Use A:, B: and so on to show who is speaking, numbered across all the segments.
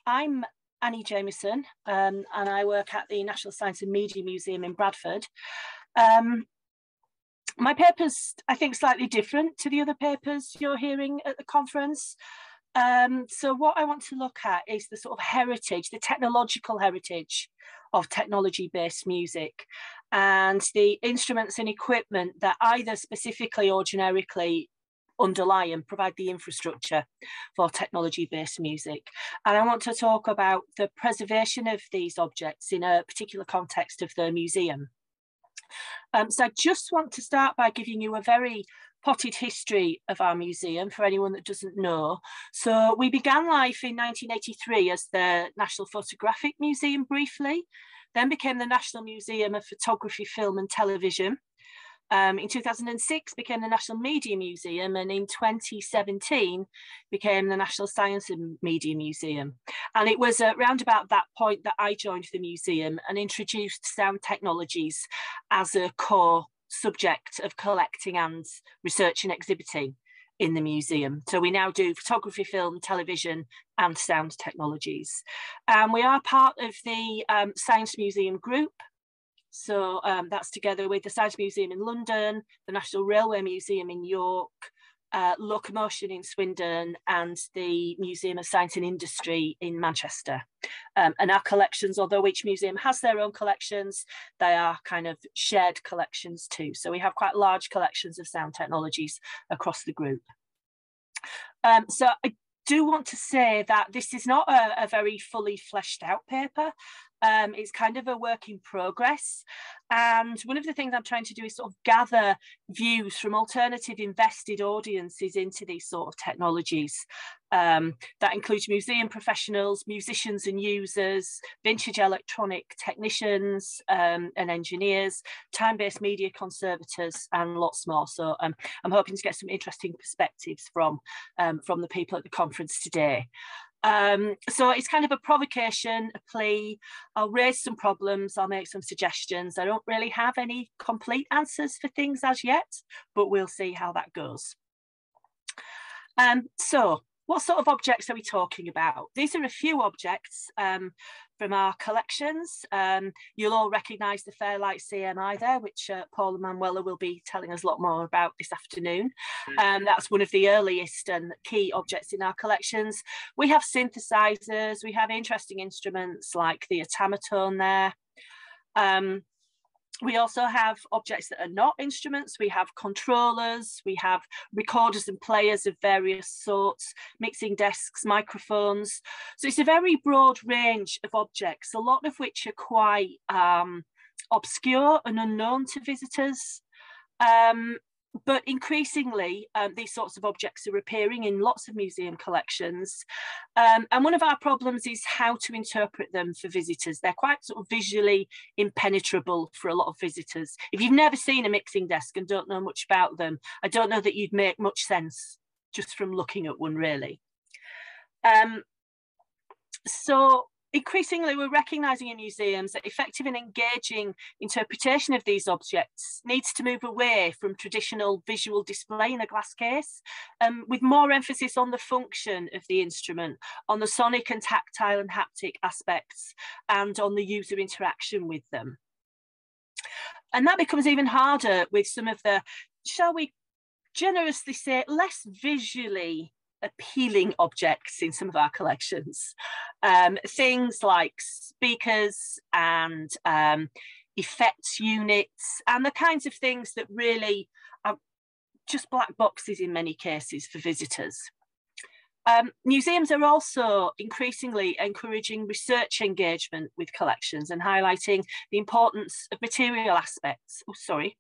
A: I'm Annie Jamieson, and I work at the National Science and Media Museum in Bradford. My paper's, I think, slightly different to the other papers you're hearing at the conference. So what I want to look at is the sort of heritage, the technological heritage of technology-based music, and the instruments and equipment that either specifically or generically underlie and provide the infrastructure for technology-based music. And I want to talk about the preservation of these objects in a particular context of the museum. So I just want to start by giving you a very potted history of our museum for anyone that doesn't know. So we began life in 1983 as the National Photographic Museum briefly, then became the National Museum of Photography, Film and Television. In 2006 became the National Media Museum, and in 2017 became the National Science and Media Museum. And it was around about that point that I joined the museum and introduced sound technologies as a core subject of collecting and research and exhibiting in the museum. So we now do photography, film, television and sound technologies. And we are part of the Science Museum Group. So that's together with the Science Museum in London, the National Railway Museum in York, Locomotion in Swindon, and the Museum of Science and Industry in Manchester. And our collections, although each museum has their own collections, they are kind of shared collections too. So we have quite large collections of sound technologies across the group. So I do want to say that this is not a very fully fleshed out paper. It's kind of a work in progress. And one of the things I'm trying to do is sort of gather views from alternative invested audiences into these sort of technologies. That includes museum professionals, musicians and users, vintage electronic technicians and engineers, time-based media conservators, and lots more. So I'm hoping to get some interesting perspectives from the people at the conference today. So it's kind of a provocation, a plea. I'll raise some problems, I'll make some suggestions. I don't really have any complete answers for things as yet, but we'll see how that goes. So what sort of objects are we talking about? These are a few objects from our collections. You'll all recognise the Fairlight CMI there, which Paul and Manuela will be telling us a lot more about this afternoon. That's one of the earliest and key objects in our collections. We have synthesizers, we have interesting instruments like the automaton there. We also have objects that are not instruments. We have controllers, we have recorders and players of various sorts, mixing desks, microphones. So it's a very broad range of objects, a lot of which are quite obscure and unknown to visitors. But increasingly, these sorts of objects are appearing in lots of museum collections. And one of our problems is how to interpret them for visitors. They're quite sort of visually impenetrable for a lot of visitors. If you've never seen a mixing desk and don't know much about them, I don't know that you'd make much sense just from looking at one, really. So increasingly, we're recognising in museums that effective and engaging interpretation of these objects needs to move away from traditional visual display in a glass case, with more emphasis on the function of the instrument, on the sonic and tactile and haptic aspects, and on the user interaction with them. And that becomes even harder with some of the, shall we generously say, less visually appealing objects in some of our collections. Things like speakers and effects units, and the kinds of things that really are just black boxes in many cases for visitors. Museums are also increasingly encouraging research engagement with collections and highlighting the importance of material aspects. Oh, sorry.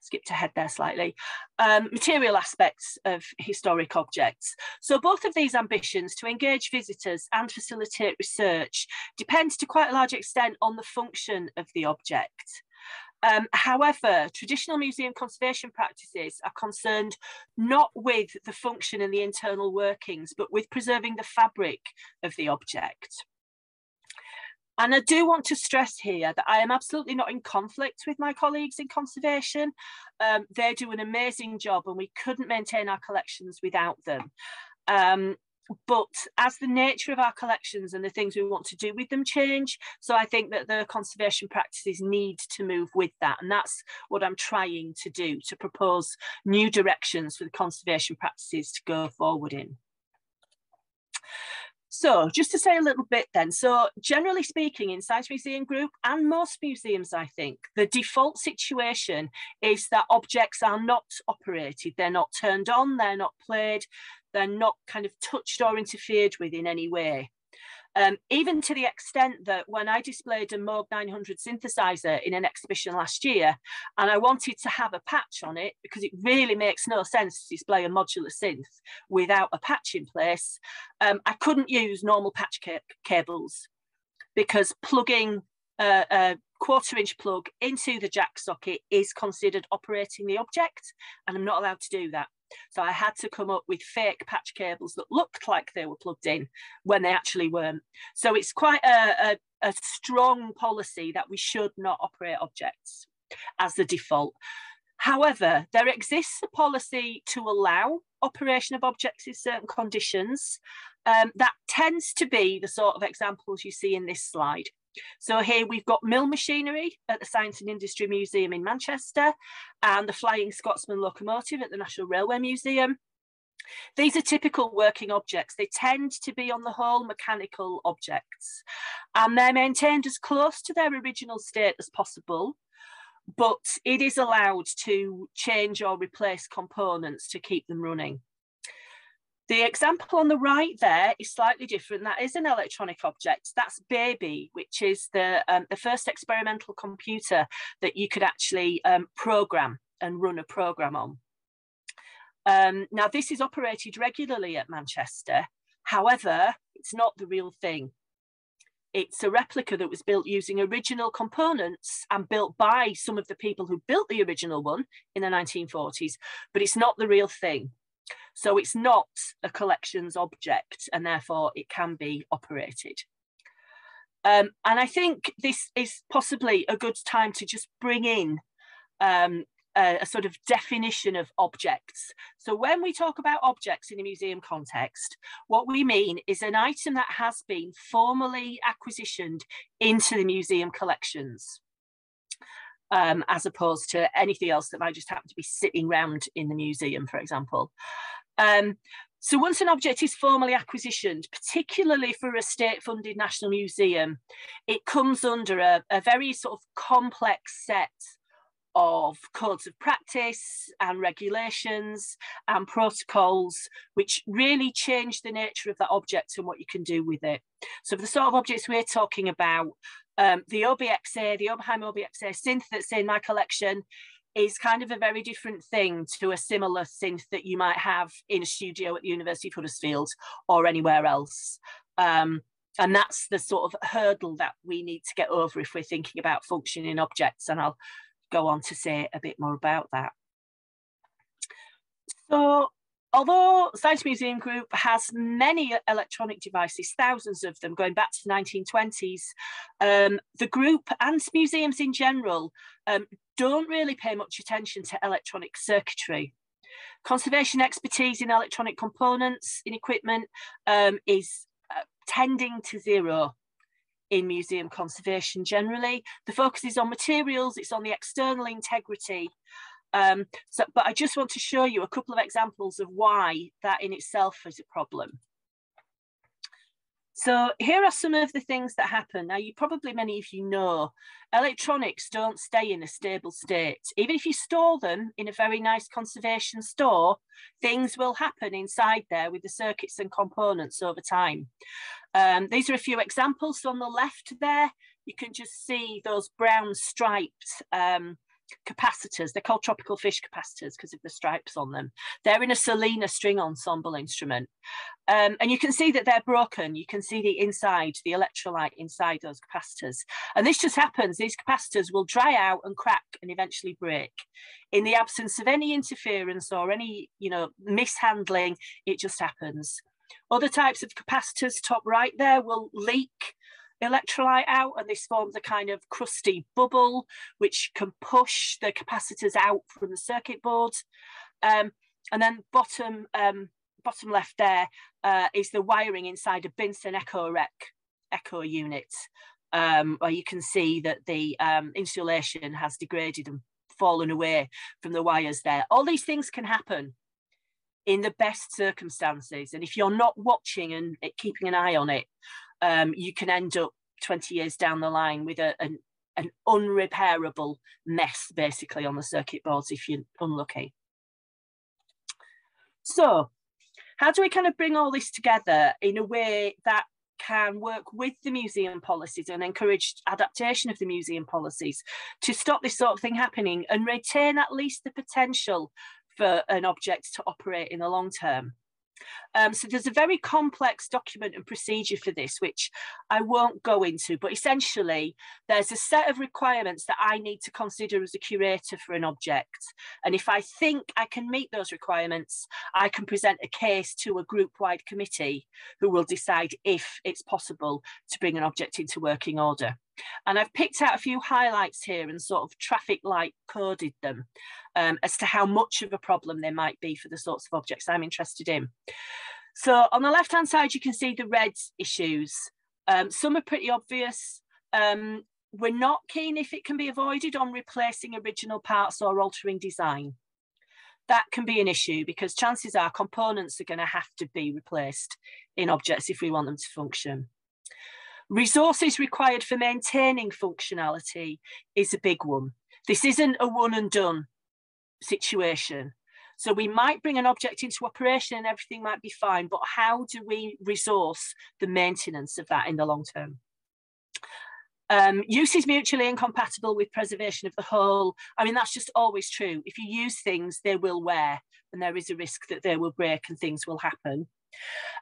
A: Skipped ahead there slightly, material aspects of historic objects. So both of these ambitions to engage visitors and facilitate research depends to quite a large extent on the function of the object. However, traditional museum conservation practices are concerned not with the function and the internal workings, but with preserving the fabric of the object. And I do want to stress here that I am absolutely not in conflict with my colleagues in conservation. They do an amazing job and we couldn't maintain our collections without them. But as the nature of our collections and the things we want to do with them change, so I think that the conservation practices need to move with that. And that's what I'm trying to do, to propose new directions for the conservation practices to go forward in. So just to say a little bit then, so generally speaking in Science Museum Group and most museums, I think, the default situation is that objects are not operated, they're not turned on, they're not played, they're not kind of touched or interfered with in any way. Even to the extent that when I displayed a Moog 900 synthesizer in an exhibition last year, and I wanted to have a patch on it, because it really makes no sense to display a modular synth without a patch in place, I couldn't use normal patch cables, because plugging a 1/4 inch plug into the jack socket is considered operating the object, and I'm not allowed to do that. So I had to come up with fake patch cables that looked like they were plugged in when they actually weren't. So it's quite a strong policy that we should not operate objects as the default. However, there exists a policy to allow operation of objects in certain conditions. That tends to be the sort of examples you see in this slide. So here we've got mill machinery at the Science and Industry Museum in Manchester and the Flying Scotsman locomotive at the National Railway Museum. These are typical working objects. They tend to be on the whole mechanical objects, and they're maintained as close to their original state as possible, but it is allowed to change or replace components to keep them running. The example on the right there is slightly different. That is an electronic object. That's Baby, which is the first experimental computer that you could actually program and run a program on. Now, this is operated regularly at Manchester. However, it's not the real thing. It's a replica that was built using original components and built by some of the people who built the original one in the 1940s, but it's not the real thing. So it's not a collections object, and therefore it can be operated. And I think this is possibly a good time to just bring in a sort of definition of objects. So when we talk about objects in a museum context, what we mean is an item that has been formally acquisitioned into the museum collections, as opposed to anything else that might just happen to be sitting around in the museum, for example. So once an object is formally acquisitioned, particularly for a state-funded national museum, it comes under a very sort of complex set of codes of practice and regulations and protocols, which really change the nature of that object and what you can do with it. So for the sort of objects we're talking about, the OBXA, the Oberheim OBXA synth that's in my collection is kind of a very different thing to a similar synth that you might have in a studio at the University of Huddersfield or anywhere else. And that's the sort of hurdle that we need to get over if we're thinking about functioning objects. And I'll go on to say a bit more about that. So although Science Museum Group has many electronic devices, thousands of them going back to the 1920s, the group and museums in general don't really pay much attention to electronic circuitry. Conservation expertise in electronic components in equipment is tending to zero in museum conservation generally. The focus is on materials, it's on the external integrity. But I just want to show you a couple of examples of why that in itself is a problem. So here are some of the things that happen. Now, many of you know, electronics don't stay in a stable state. Even if you store them in a very nice conservation store, things will happen inside there with the circuits and components over time. These are a few examples. So on the left there, you can just see those brown striped capacitors. They're called tropical fish capacitors because of the stripes on them. They're in a Selena string ensemble instrument. And you can see that they're broken. You can see the inside, the electrolyte inside those capacitors. And this just happens. These capacitors will dry out and crack and eventually break. In the absence of any interference or any, mishandling, it just happens. Other types of capacitors, top right there, will leak electrolyte out, and this forms a kind of crusty bubble which can push the capacitors out from the circuit board. And then bottom bottom left there is the wiring inside a Binson Echo unit, where you can see that the insulation has degraded and fallen away from the wires there. All these things can happen in the best circumstances, and if you're not watching and keeping an eye on it, you can end up 20 years down the line with an unrepairable mess basically on the circuit boards if you're unlucky. So how do we kind of bring all this together in a way that can work with the museum policies and encourage adaptation of the museum policies to stop this sort of thing happening and retain at least the potential for an object to operate in the long term? So there's a very complex document and procedure for this, which I won't go into, but essentially there's a set of requirements that I need to consider as a curator for an object. And if I think I can meet those requirements, I can present a case to a group-wide committee who will decide if it's possible to bring an object into working order. And I've picked out a few highlights here and sort of traffic light coded them as to how much of a problem they might be for the sorts of objects I'm interested in. So on the left-hand side, you can see the red issues. Some are pretty obvious. We're not keen, if it can be avoided, on replacing original parts or altering design. That can be an issue because chances are components are going to have to be replaced in objects if we want them to function. Resources required for maintaining functionality is a big one. This isn't a one and done situation. So we might bring an object into operation and everything might be fine, but how do we resource the maintenance of that in the long term? Use is mutually incompatible with preservation of the whole. I mean, that's just always true. If you use things, they will wear and there is a risk that they will break and things will happen.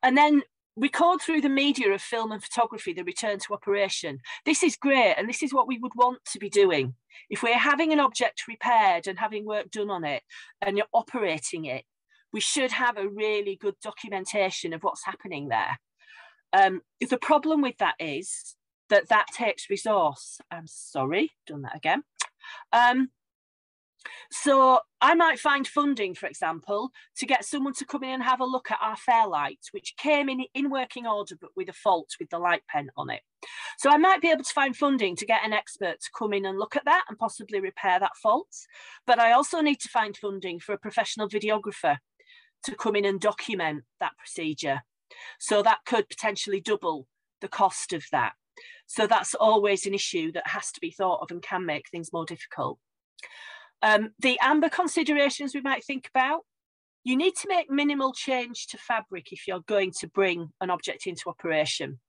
A: And then record through the media of film and photography the return to operation. This is great, and this is what we would want to be doing. If we're having an object repaired and having work done on it and you're operating it, we should have a really good documentation of what's happening there. The problem with that is that that takes resource. I'm sorry, done that again. So I might find funding, for example, to get someone to come in and have a look at our Fairlight, which came in working order, but with a fault with the light pen on it. So I might be able to find funding to get an expert to come in and look at that and possibly repair that fault. But I also need to find funding for a professional videographer to come in and document that procedure. So that could potentially double the cost of that. So that's always an issue that has to be thought of and can make things more difficult. The amber considerations we might think about, you need to make minimal change to fabric if you're going to bring an object into operation.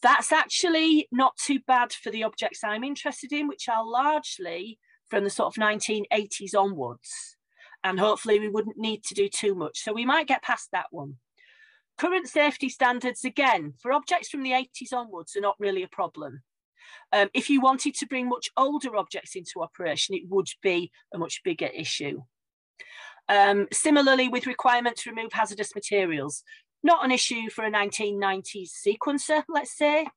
A: That's actually not too bad for the objects I'm interested in, which are largely from the sort of 1980s onwards. And hopefully we wouldn't need to do too much. So we might get past that one. Current safety standards, again, for objects from the 80s onwards are not really a problem. If you wanted to bring much older objects into operation, it would be a much bigger issue. Similarly, with requirement to remove hazardous materials, not an issue for a 1990s sequencer, let's say,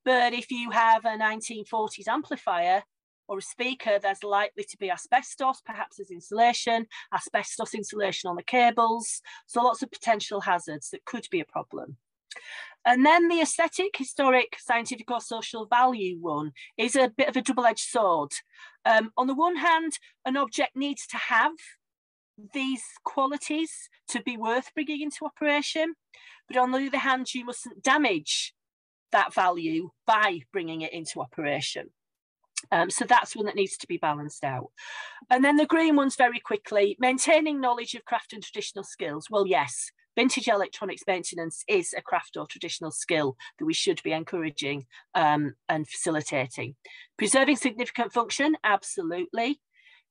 A: but if you have a 1940s amplifier or a speaker, there's likely to be asbestos, perhaps as insulation, asbestos insulation on the cables, so lots of potential hazards that could be a problem. And then the aesthetic, historic, scientific or social value one is a bit of a double-edged sword. On the one hand, an object needs to have these qualities to be worth bringing into operation, but on the other hand, you mustn't damage that value by bringing it into operation. So that's one that needs to be balanced out. And then the green ones very quickly, maintaining knowledge of craft and traditional skills. Well, yes, vintage electronics maintenance is a craft or traditional skill that we should be encouraging and facilitating. Preserving significant function, absolutely.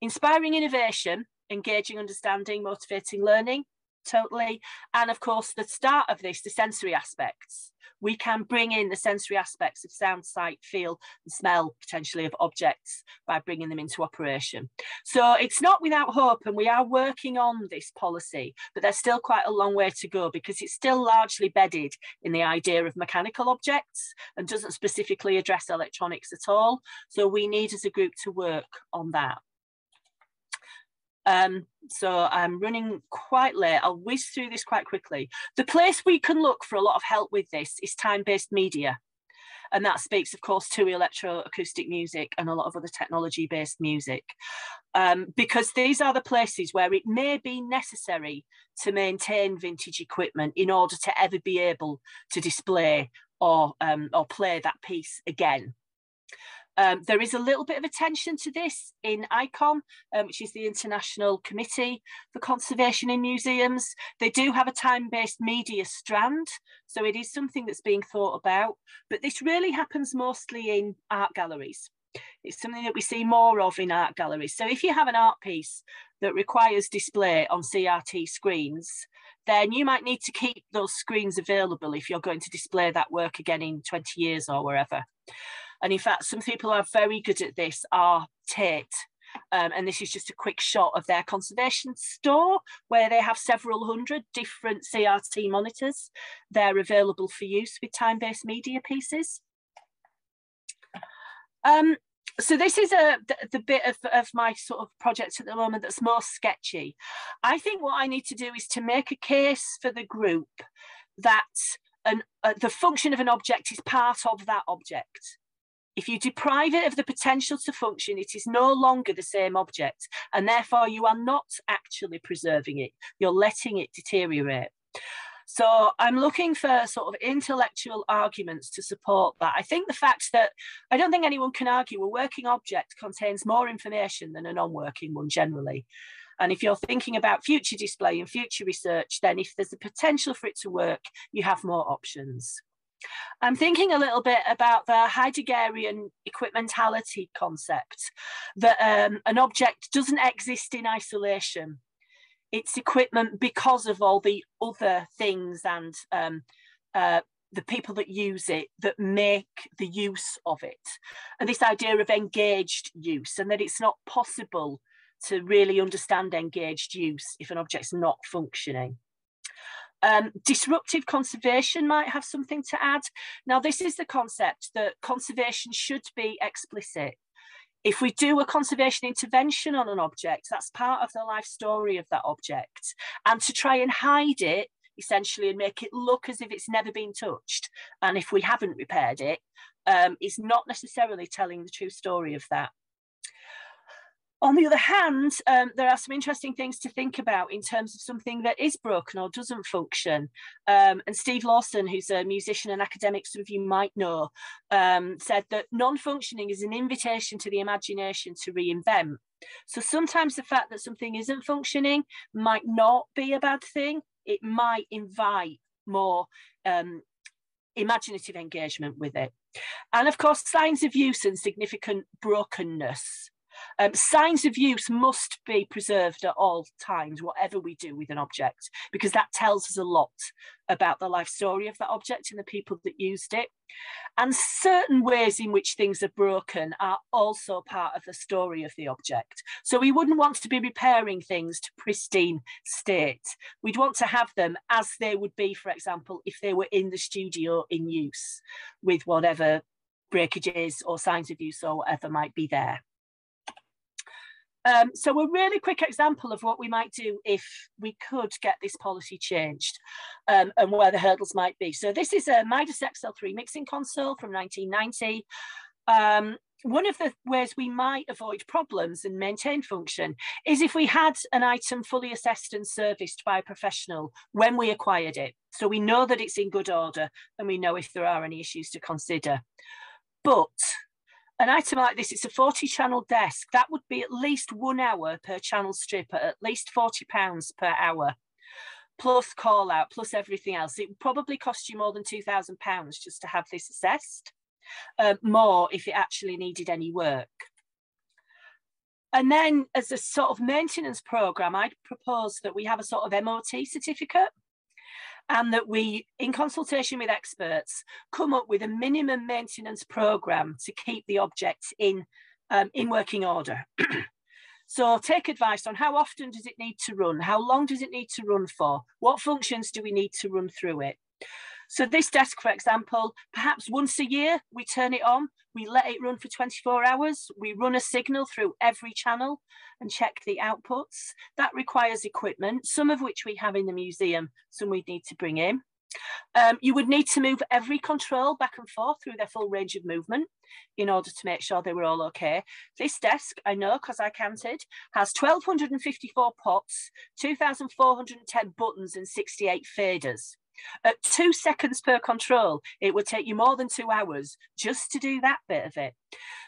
A: Inspiring innovation, engaging understanding, motivating learning, totally. And of course, the start of this, the sensory aspects. We can bring in the sensory aspects of sound, sight, feel, and smell potentially of objects by bringing them into operation. So it's not without hope, and we are working on this policy, but there's still quite a long way to go because it's still largely bedded in the idea of mechanical objects and doesn't specifically address electronics at all. So we need as a group to work on that. So I'm running quite late. I'll whiz through this quite quickly. The place we can look for a lot of help with this is time-based media. And that speaks, of course, to electroacoustic music and a lot of other technology-based music, because these are the places where it may be necessary to maintain vintage equipment in order to ever be able to display or play that piece again. There is a little bit of attention to this in ICOM, which is the International Committee for Conservation in Museums. They do have a time-based media strand, so it is something that's being thought about, but this really happens mostly in art galleries. It's something that we see more of in art galleries. So if you have an art piece that requires display on CRT screens, then you might need to keep those screens available if you're going to display that work again in 20 years or wherever. And in fact, some people who are very good at this are Tate. And this is just a quick shot of their conservation store where they have several hundred different CRT monitors. They're available for use with time-based media pieces. So this is the bit of my sort of project at the moment that's more sketchy. I think what I need to do is to make a case for the group that the function of an object is part of that object. If you deprive it of the potential to function, it is no longer the same object, and therefore you are not actually preserving it. You're letting it deteriorate. So I'm looking for sort of intellectual arguments to support that. I think the fact that I don't think anyone can argue a working object contains more information than a non-working one generally. And if you're thinking about future display and future research, then if there's a potential for it to work, you have more options. I'm thinking a little bit about the Heideggerian equipmentality concept, that an object doesn't exist in isolation. It's equipment because of all the other things and the people that use it that make the use of it. And this idea of engaged use, and that it's not possible to really understand engaged use if an object's not functioning. Disruptive conservation might have something to add. Now, this is the concept that conservation should be explicit. If we do a conservation intervention on an object, that's part of the life story of that object. And to try and hide it, essentially, and make it look as if it's never been touched, and if we haven't repaired it, is not necessarily telling the true story of that. On the other hand, there are some interesting things to think about in terms of something that is broken or doesn't function. And Steve Lawson, who's a musician and academic, some of you might know, said that non-functioning is an invitation to the imagination to reinvent. So sometimes the fact that something isn't functioning might not be a bad thing. It might invite more imaginative engagement with it. And of course, signs of use and significant brokenness. Signs of use must be preserved at all times, whatever we do with an object, because that tells us a lot about the life story of that object and the people that used it. And certain ways in which things are broken are also part of the story of the object. So we wouldn't want to be repairing things to pristine state. We'd want to have them as they would be, for example, if they were in the studio in use with whatever breakages or signs of use or whatever might be there. So a really quick example of what we might do if we could get this policy changed and where the hurdles might be. So this is a Midas XL3 mixing console from 1990. One of the ways we might avoid problems and maintain function is if we had an item fully assessed and serviced by a professional when we acquired it. So we know that it's in good order and we know if there are any issues to consider. But an item like this, it's a 40-channel desk. That would be at least 1 hour per channel strip at least £40 per hour, plus call out, plus everything else. It would probably cost you more than £2,000 just to have this assessed, more if it actually needed any work. And then as a sort of maintenance programme, I'd propose that we have a sort of MOT certificate, and that we, in consultation with experts, come up with a minimum maintenance programme to keep the objects in working order. So take advice on how often does it need to run, how long does it need to run for, what functions do we need to run through it. So this desk, for example, perhaps once a year, we turn it on, we let it run for 24 hours, we run a signal through every channel and check the outputs. That requires equipment, some of which we have in the museum, some we need to bring in. You would need to move every control back and forth through their full range of movement in order to make sure they were all okay. This desk, I know because I counted, has 1,254 pots, 2,410 buttons and 68 faders. At 2 seconds per control, it would take you more than 2 hours just to do that bit of it.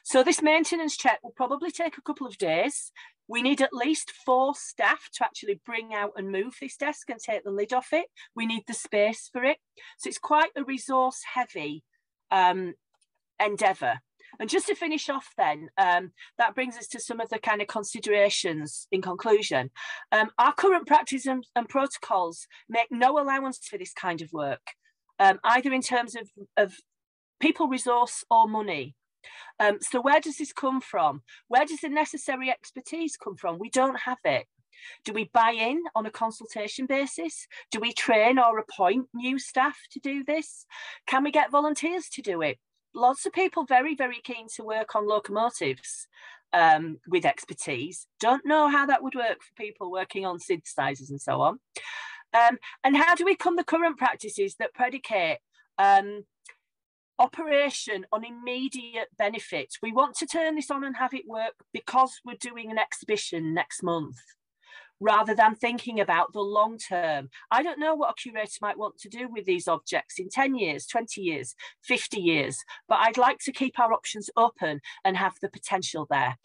A: So this maintenance check will probably take a couple of days. We need at least 4 staff to actually bring out and move this desk and take the lid off it. We need the space for it. So it's quite a resource heavy endeavour. And just to finish off then, that brings us to some of the kind of considerations in conclusion. Our current practice and protocols make no allowance for this kind of work, either in terms of people resource or money. So where does this come from? Where does the necessary expertise come from? We don't have it. Do we buy in on a consultation basis? Do we train or appoint new staff to do this? Can we get volunteers to do it? Lots of people very, very keen to work on locomotives with expertise. Don't know how that would work for people working on synthesizers and so on. And how do we come the current practices that predicate operation on immediate benefits? We want to turn this on and have it work because we're doing an exhibition next month, rather than thinking about the long term. I don't know what a curator might want to do with these objects in 10 years, 20 years, 50 years, but I'd like to keep our options open and have the potential there.